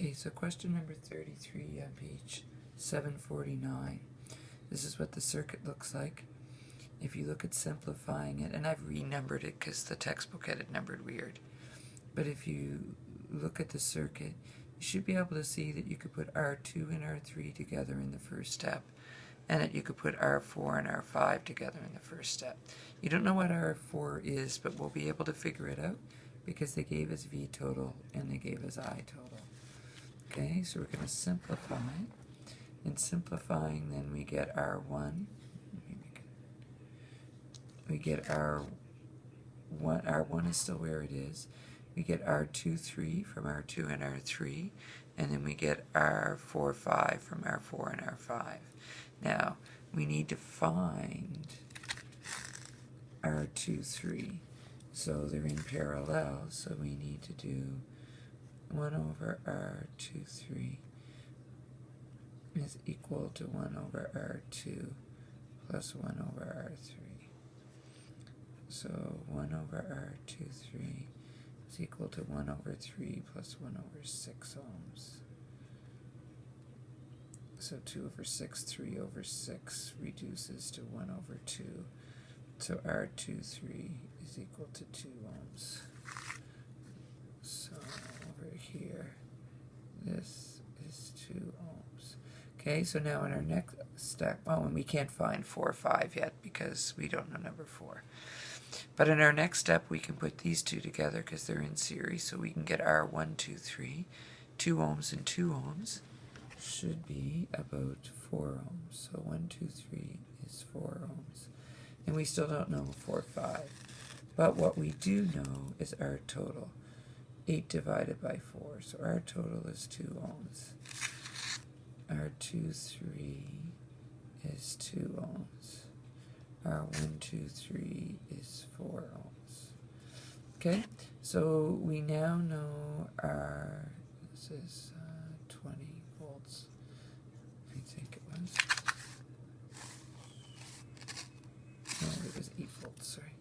Okay, so question number 33 on page 749. This is what the circuit looks like. If you look at simplifying it, and I've renumbered it because the textbook had it numbered weird, but if you look at the circuit, you should be able to see that you could put R2 and R3 together in the first step, and that you could put R4 and R5 together in the first step. You don't know what R4 is, but we'll be able to figure it out because they gave us V total and they gave us I total. Okay, so we're going to simplify it. In simplifying, then we get R1. We get R1. R1 is still where it is. We get R2, 3 from R2 and R3. And then we get R4, 5 from R4 and R5. Now, we need to find R2, 3. So they're in parallel, so we need to do 1 over R2, 3 is equal to 1 over R2 plus 1 over R3. So 1 over R2, 3 is equal to 1 over 3 plus 1 over 6 ohms. So 2 over 6, 3 over 6 reduces to 1 over 2. So R2, 3 is equal to 2 ohms. So over here, this is 2 ohms. Okay, so now in our next step, and we can't find 4 or 5 yet because we don't know number 4. But in our next step, we can put these two together because they're in series, so we can get R1, 2, 3. 2 ohms and 2 ohms should be about 4 ohms. So 1, 2, 3 is 4 ohms. And we still don't know 4, 5. But what we do know is our total. 8 divided by 4. So our total is 2 ohms. R2, 3 is 2 ohms. R1, 2, 3 is 4 ohms. Okay, so we now know this is 20 volts. I think it was. No, it was 8 volts, sorry.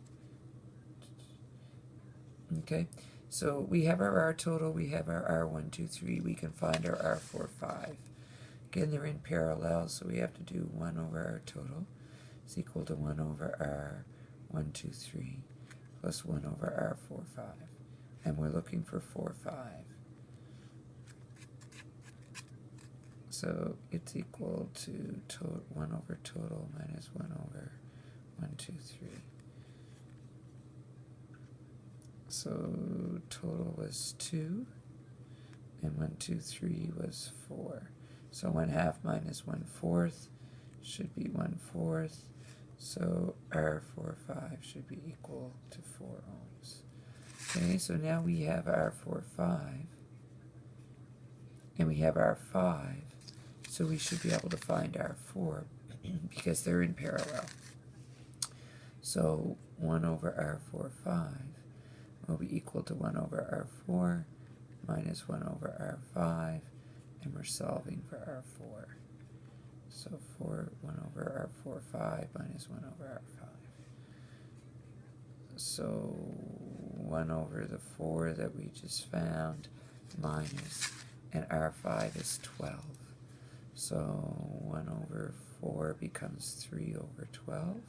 Okay, so we have our R total, we have our R1, 2, 3, we can find our R4, 5. Again, they're in parallel, so we have to do 1 over our total is equal to 1 over R1, 2, 3 plus 1 over R4, 5. And we're looking for 4, 5. So it's equal to 1 over total minus 1 over 1, 2, 3. So total was 2, and 1, 2, 3 was 4. So 1/2 minus 1/4 should be 1/4. So R4, 5 should be equal to 4 ohms. Okay, so now we have R4, 5, and we have R5. So we should be able to find R4 because they're in parallel. So 1 over R4, 5 will be equal to 1 over R4 minus 1 over R5, and we're solving for R4. So 1 over R4, 5 minus 1 over R5. So 1 over the 4 that we just found minus, and R5 is 12. So 1 over 4 becomes 3 over 12.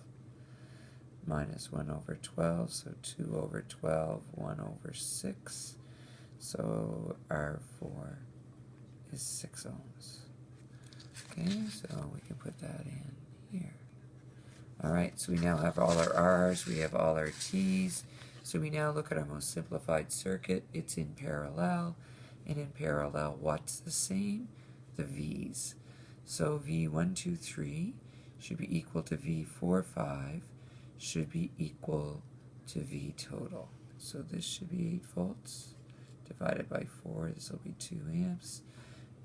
Minus 1 over 12, so 2 over 12, 1 over 6. So R4 is 6 ohms. Okay, so we can put that in here. Alright, so we now have all our R's, we have all our T's. So we now look at our most simplified circuit. It's in parallel, and in parallel, what's the same? The V's. So V1, 2, 3 should be equal to V4, 5 should be equal to V total. So this should be 8 volts divided by 4. This will be 2 amps.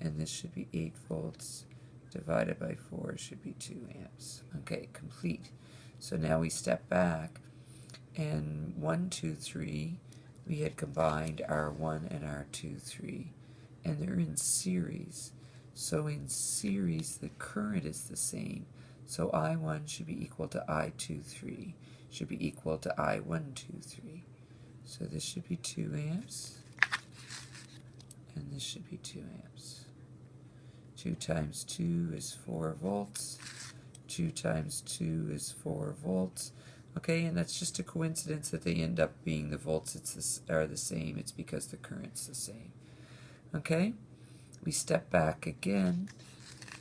And this should be 8 volts divided by 4 should be 2 amps. Okay, complete. So now we step back, and 1, 2, 3, we had combined R1 and R2, 3, and they're in series. So in series, the current is the same. So I1 should be equal to I2, 3, should be equal to I1, 2, 3. So this should be 2 amps, and this should be 2 amps. 2 times 2 is 4 volts. 2 times 2 is 4 volts. Okay, and that's just a coincidence that they end up being the volts are the same. It's because the current's the same. Okay, we step back again.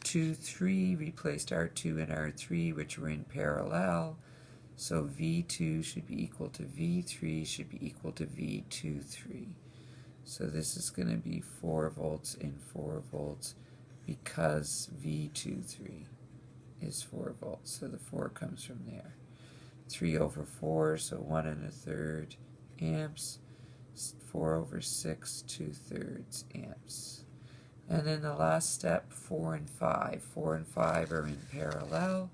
2, 3 replaced R2 and R3, which were in parallel. So V2 should be equal to V3 should be equal to V23. So this is going to be 4 volts and 4 volts because V23 is 4 volts. So the 4 comes from there. 3 over 4, so 1 1/3 amps. 4 over 6, 2/3 amps. And then the last step, 4 and 5. 4 and 5 are in parallel.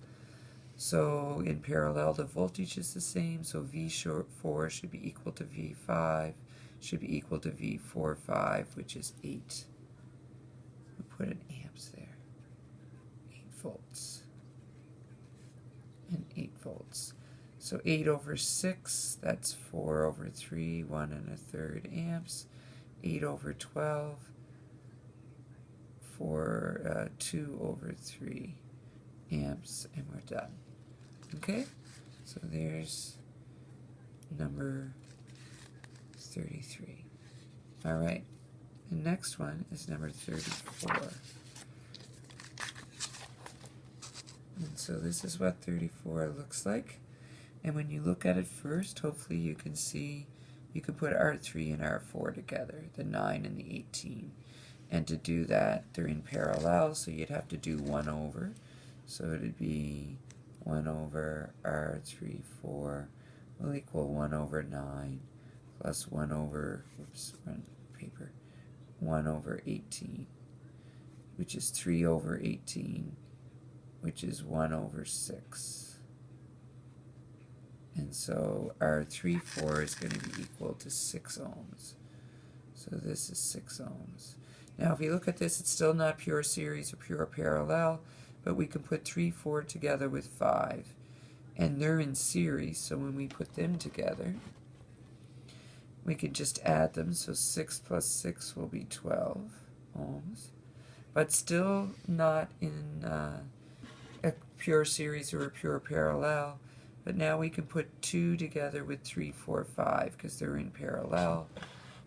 So in parallel, the voltage is the same. So V4 should be equal to V5, should be equal to V45, which is 8. We put an amps there. 8 volts. And 8 volts. So 8 over 6, that's 4 over 3, 1 1/3 amps. 8 over 12, 2 over 3 amps, and we're done. Okay, so there's number 33. All right, the next one is number 34. And so this is what 34 looks like. And when you look at it first, hopefully you can see, you can put R3 and R4 together, the 9 and the 18. And to do that, they're in parallel, so you'd have to do 1 over. So it'd be 1 over R3, 4 will equal 1 over 9 plus 1 over, 1 over 18, which is 3 over 18, which is 1 over 6. And so R3, 4 is going to be equal to 6 ohms. So this is 6 ohms. Now if you look at this, it's still not pure series or pure parallel, but we can put 3, 4 together with 5. And they're in series, so when we put them together, we can just add them. So 6 plus 6 will be 12 ohms. But still not in a pure series or a pure parallel. But now we can put 2 together with 3, 4, 5 because they're in parallel.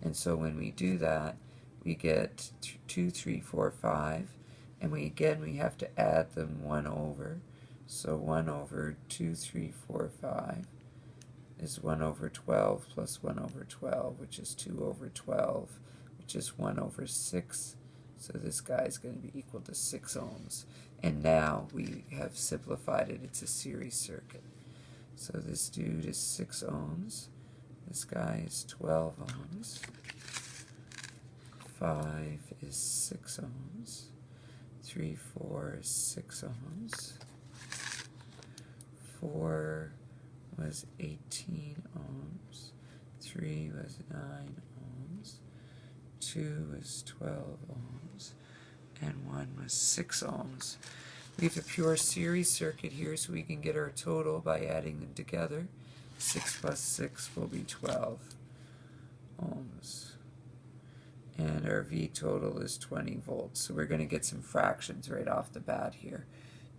And so when we do that, we get 2, 3, 4, 5. And we have to add them 1 over. So 1 over 2, 3, 4, 5 is 1 over 12 plus 1 over 12, which is 2 over 12, which is 1 over 6. So this guy is going to be equal to 6 ohms. And now we have simplified it. It's a series circuit. So this dude is 6 ohms. This guy is 12 ohms. 5 is 6 ohms. 3, 4 is 6 ohms. 4 was 18 ohms. 3 was 9 ohms. 2 was 12 ohms. And 1 was 6 ohms. We have a pure series circuit here, so we can get our total by adding them together. 6 plus 6 will be 12 ohms. And our V total is 20 volts. So we're going to get some fractions right off the bat here.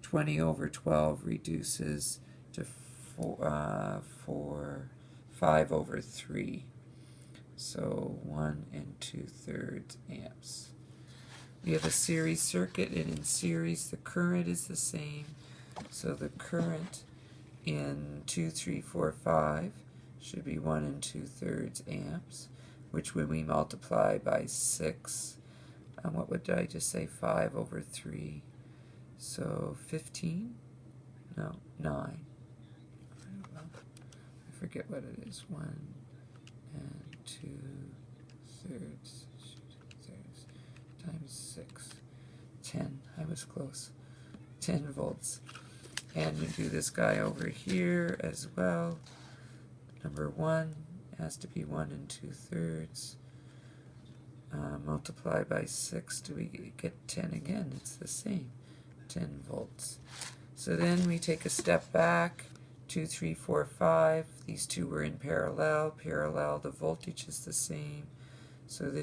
20 over 12 reduces to 5 over 3. So 1 2/3 amps. We have a series circuit, and in series the current is the same. So the current in 2, 3, 4, 5 should be 1 2/3 amps, which when we multiply by 6, what would I just say, 5 over 3, so 15? No, 9. I don't know. I forget what it is. 1 2/3 times 6. 10. I was close. 10 volts. And we do this guy over here as well. Number 1 has to be 1 2/3. Multiply by 6. Do we get 10 again? It's the same. 10 volts. So then we take a step back. 2, 3, 4, 5. These two were in parallel. Parallel, the voltage is the same. So this